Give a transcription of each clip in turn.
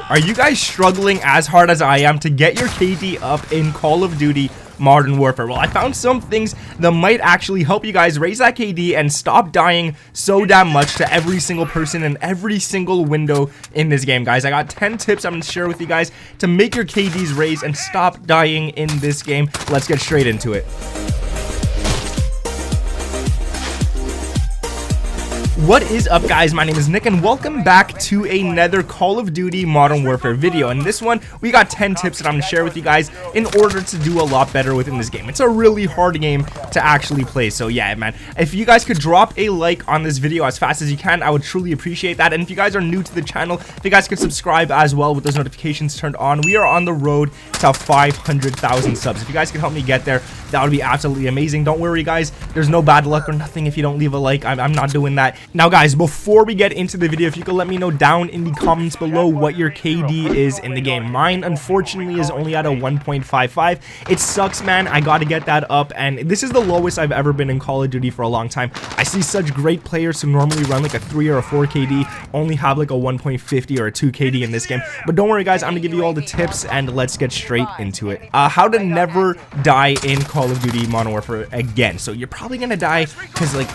Are you guys struggling as hard as I am to get your KD up in Call of Duty Modern Warfare? Well, I found some things that might actually help you guys raise that KD and stop dying so damn much to every single person in every single window in this game, guys. I got 10 tips I'm going to share with you guys to make your KDs raise and stop dying in this game. Let's get straight into it. What is up, guys? My name is Nick and welcome back to another Call of Duty Modern Warfare video. In this one, we got 10 tips that I'm going to share with you guys in order to do a lot better within this game. It's a really hard game to actually play, so yeah, man. If you guys could drop a like on this video as fast as you can, I would truly appreciate that. And if you guys are new to the channel, if you guys could subscribe as well with those notifications turned on. We are on the road to 500,000 subs. If you guys could help me get there, that would be absolutely amazing. Don't worry, guys. There's no bad luck or nothing if you don't leave a like. I'm not doing that. Now, guys, before we get into the video, if you could let me know down in the comments below what your KD is in the game. Mine, unfortunately, is only at a 1.55. It sucks, man. I got to get that up, and this is the lowest I've ever been in Call of Duty for a long time. I see such great players who normally run like a 3 or a 4 KD only have like a 1.50 or a 2 KD in this game. But don't worry, guys. I'm going to give you all the tips, and let's get straight into it. How to never die in Call of Duty Modern Warfare again. So you're probably going to die because, like,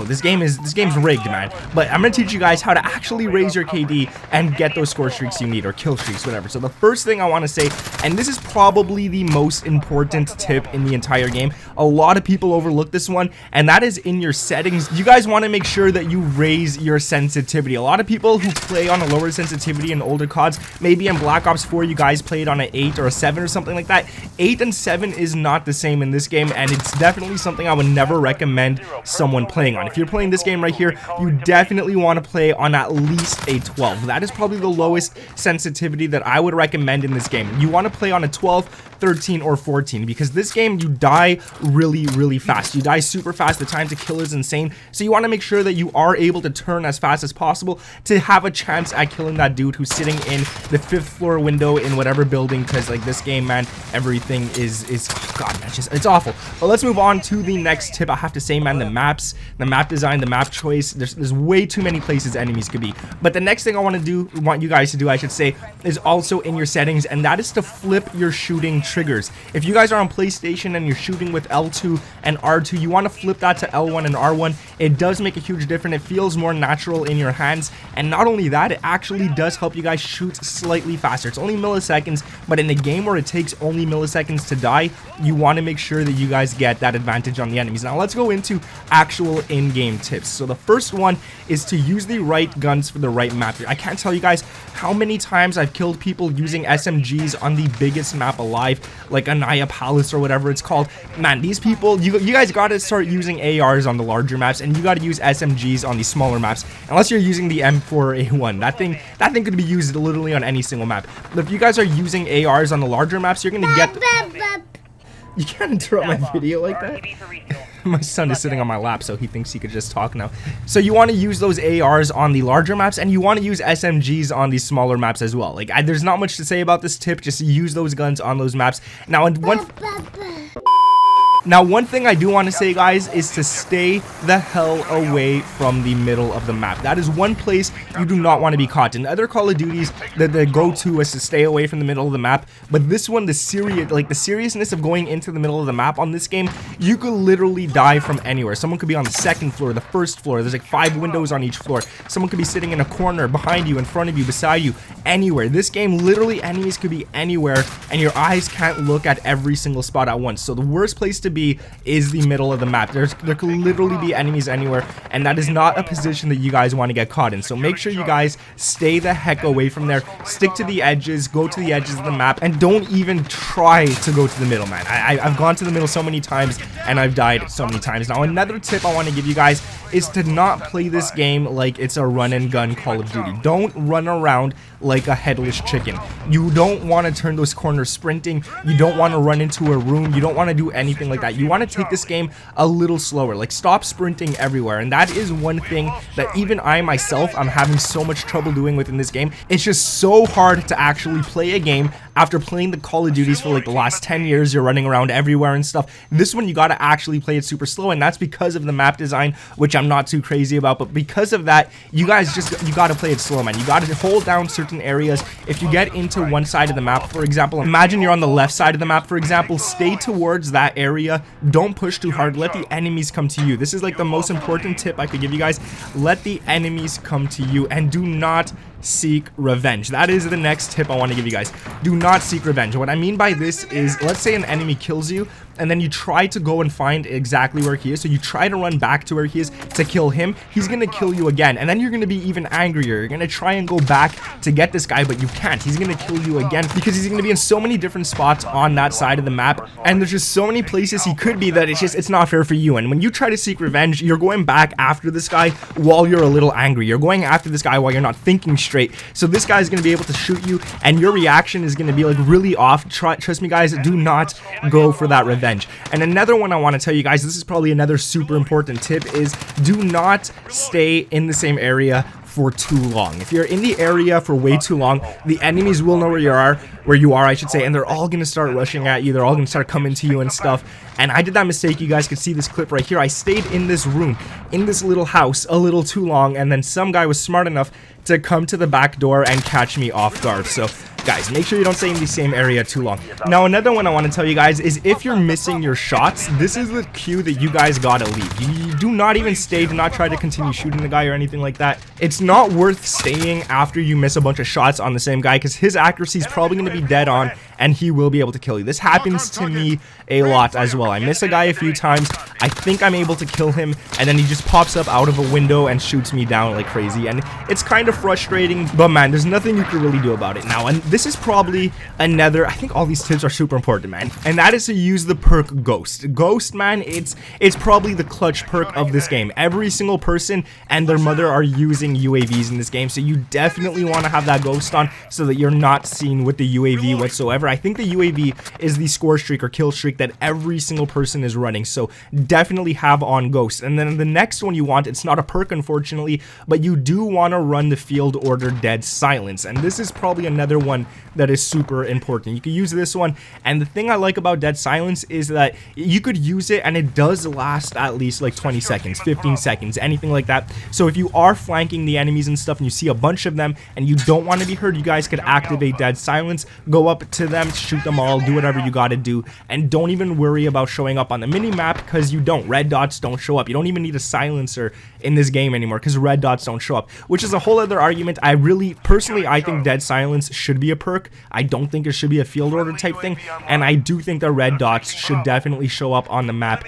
this game's rigged, man. But I'm going to teach you guys how to actually raise your KD and get those score streaks you need, or kill streaks, whatever. So the first thing I want to say, and this is probably the most important tip in the entire game, a lot of people overlook this one, and that is in your settings. You guys want to make sure that you raise your sensitivity. A lot of people who play on a lower sensitivity in older CODs, maybe in Black Ops 4 you guys played on an 8 or a 7 or something like that. 8 and 7 is not the same in this game, and it's definitely something I would never recommend someone playing on. If you're playing this game right here, you definitely want to play on at least a 12. That is probably the lowest sensitivity that I would recommend in this game. You want to play on a 12, 13, or 14, because this game you die really fast. You die super fast. The time to kill is insane, so you want to make sure that you are able to turn as fast as possible to have a chance at killing that dude who's sitting in the 5th floor window in whatever building, because like this game, man, everything is oh god, man, it's awful. But let's move on to the next tip. I have to say, man, the maps, the map design, the map choice, there's way too many places enemies could be. But the next thing I want you guys to do, I should say, is also in your settings, and that is to flip your shooting triggers. If you guys are on PlayStation and you're shooting with L2 and R2, you want to flip that to L1 and R1. It does make a huge difference. It feels more natural in your hands, and not only that, it actually does help you guys shoot slightly faster. It's only milliseconds, but in a game where it takes only milliseconds to die, you want to make sure that you guys get that advantage on the enemies. Now let's go into actual in-game tips. So the first one is to use the right guns for the right map. I can't tell you guys how many times I've killed people using SMGs on the biggest map alive, like Anaya Palace or whatever it's called. Man, these people, you guys gotta start using ARs on the larger maps, and you gotta use SMGs on the smaller maps, unless you're using the M4A1. That thing could be used literally on any single map. But if you guys are using ARs on the larger maps, you're gonna get You can't interrupt my video like that. My son is sitting on my lap, so he thinks he could just talk now. So you want to use those ARs on the larger maps, and you want to use SMGs on the smaller maps as well. Like, there's not much to say about this tip. Just use those guns on those maps. Now, one thing I do want to say, guys, is to stay the hell away from the middle of the map. That is one place you do not want to be caught. In other Call of Duties, the go-to is to stay away from the middle of the map. But this one, the seriousness of going into the middle of the map on this game, you could literally die from anywhere. Someone could be on the 2nd floor, the 1st floor. There's like 5 windows on each floor. Someone could be sitting in a corner, behind you, in front of you, beside you, anywhere. This game, literally, enemies could be anywhere, and your eyes can't look at every single spot at once. So the worst place to be is the middle of the map. There could literally be enemies anywhere, and that is not a position that you guys want to get caught in. So make sure you guys stay the heck away from there. Stick to the edges, go to the edges of the map, and don't even try to go to the middle, man. I've gone to the middle so many times, and I've died so many times. Now, another tip I want to give you guys is to not play this game like it's a run and gun Call of Duty. Don't run around like a headless chicken. You don't want to turn those corners sprinting. You don't want to run into a room. You don't want to do anything like that. You want to take this game a little slower. Like, stop sprinting everywhere. And that is one thing that even I myself, I'm having so much trouble doing within this game. It's just so hard to actually play a game after playing the Call of Duties for like the last 10 years, you're running around everywhere and stuff. This one, you got to actually play it super slow, and that's because of the map design, which I'm not too crazy about. But because of that, you guys you got to play it slow, man. You got to hold down certain areas. If you get into one side of the map, for example, imagine you're on the left side of the map, for example, stay towards that area. Don't push too hard. Let the enemies come to you. This is like the most important tip I could give you guys. Let the enemies come to you, and do not seek revenge. That is the next tip I want to give you guys. Do not seek revenge. What I mean by this is, let's say an enemy kills you, and then you try to go and find exactly where he is. So you try to run back to where he is to kill him. He's gonna kill you again, and then you're gonna be even angrier. You're gonna try and go back to get this guy, but you can't. He's gonna kill you again because he's gonna be in so many different spots on that side of the map, and there's just so many places he could be that it's not fair for you. And when you try to seek revenge, you're going back after this guy while you're a little angry. You're going after this guy while you're not thinking straight. So this guy's gonna be able to shoot you, and your reaction is gonna be like really off. Trust me, guys, do not go for that revenge. And another one I want to tell you guys, this is probably another super important tip, is do not stay in the same area for too long. If you're in the area for way too long, the enemies will know where you are, I should say, and they're all gonna start rushing at you. They're all gonna start coming to you and stuff. And I did that mistake. You guys could see this clip right here. I stayed in this room, in this little house, a little too long, and then some guy was smart enough to come to the back door and catch me off guard. So guys, make sure you don't stay in the same area too long. Now, another one I want to tell you guys is, if you're missing your shots, this is the cue that you guys gotta leave. You do not even stay. Do not try to continue shooting the guy or anything like that. It's not worth staying after you miss a bunch of shots on the same guy, because his accuracy is probably going to be dead on, and he will be able to kill you. This happens to me a lot as well. I miss a guy a few times. I think I'm able to kill him, and then he just pops up out of a window and shoots me down like crazy, and it's kind of frustrating, but man, there's nothing you can really do about it now. And this is probably another, I think all these tips are super important, man, and that is to use the perk Ghost. Ghost, man, it's probably the clutch perk of this game. Every single person and their mother are using UAVs in this game, so you definitely want to have that Ghost on so that you're not seen with the UAV whatsoever. I think the UAV is the score streak or kill streak that every single person is running, so definitely have on Ghost. And then the next one you want, it's not a perk unfortunately, but you do want to run the field order Dead Silence, and this is probably another one that is super important. You can use this one, and the thing I like about Dead Silence is that you could use it and it does last at least like 20 seconds, 15 seconds, anything like that. So if you are flanking the enemies and stuff and you see a bunch of them and you don't want to be heard, you guys could activate Dead Silence, go up to them, shoot them all, do whatever you gotta do, and don't even worry about showing up on the mini map, because you don't. Red dots don't show up. You don't even need a silencer in this game anymore because red dots don't show up, which is a whole other argument. I think Dead Silence should be a perk. I don't think it should be a field order type thing, and I do think the red dots should definitely show up on the map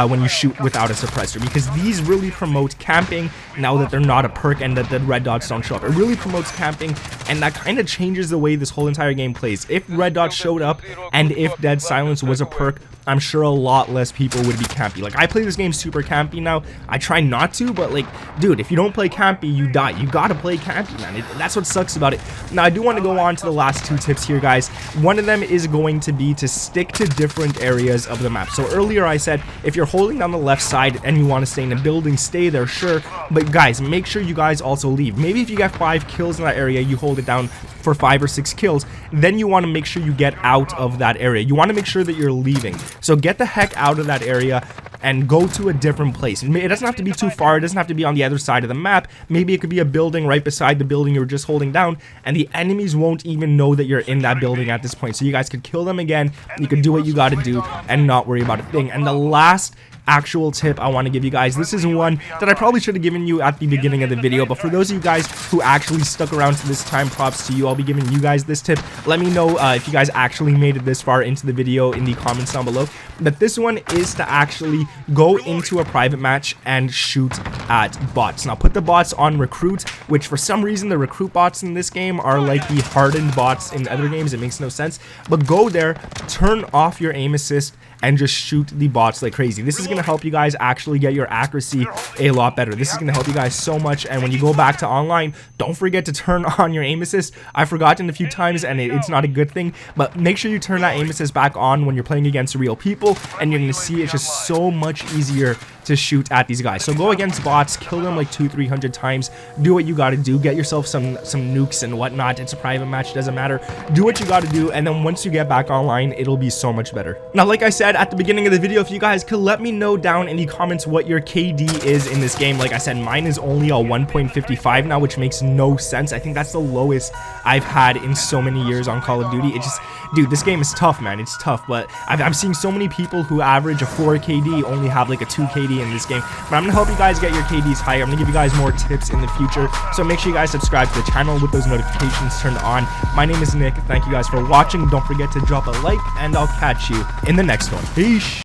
when you shoot without a suppressor, because these really promote camping now that they're not a perk and that the red dots don't show up. It really promotes camping, and that kind of changes the way this whole entire game plays. If red dots showed up and if Dead Silence was a perk, I'm sure a lot less people would be campy. Like, I play this game super campy now. I try not to, but like, dude, if you don't play campy, you die. You gotta play campy, man. That's what sucks about it. Now, I do want to go on to the last two tips here, guys. One of them is going to be to stick to different areas of the map. So earlier I said, if you're holding down the left side and you want to stay in a building, stay there, sure. But guys, make sure you guys also leave. Maybe if you get 5 kills in that area, you hold it down for 5 or 6 kills, then you want to make sure you get out of that area. You want to make sure that you're leaving. So get the heck out of that area and go to a different place. It doesn't have to be too far. It doesn't have to be on the other side of the map. Maybe it could be a building right beside the building you were just holding down, and the enemies won't even know that you're in that building at this point. So you guys could kill them again. You could do what you got to do and not worry about a thing. And the last actual tip I want to give you guys, this is one that I probably should have given you at the beginning of the video, but for those of you guys who actually stuck around to this time, props to you. I'll be giving you guys this tip. Let me know if you guys actually made it this far into the video in the comments down below. But this one is to actually go into a private match and shoot at bots. Now, put the bots on recruit, which for some reason the recruit bots in this game are like the hardened bots in other games. It makes no sense, but go there, turn off your aim assist, and just shoot the bots like crazy. This is going to help you guys actually get your accuracy a lot better. This is going to help you guys so much, and when you go back to online, don't forget to turn on your aim assist. I've forgotten a few times, and it's not a good thing, but make sure you turn that aim assist back on when you're playing against real people, and you're going to see it's just so much easier to shoot at these guys. So go against bots, kill them like 200-300 times, do what you gotta do, get yourself some nukes and whatnot. It's a private match, doesn't matter. Do what you gotta do, and then once you get back online, it'll be so much better. Now, like I said at the beginning of the video, if you guys could let me know down in the comments what your KD is in this game. Like I said, mine is only a 1.55 now, which makes no sense. I think that's the lowest I've had in so many years on Call of Duty. It just, dude, this game is tough, man. It's tough, but I'm seeing so many people who average a 4 KD only have like a 2 KD in this game. But I'm gonna help you guys get your KDs higher. I'm gonna give you guys more tips in the future, so make sure you guys subscribe to the channel with those notifications turned on. My name is Nick. Thank you guys for watching. Don't forget to drop a like, and I'll catch you in the next one. Peace.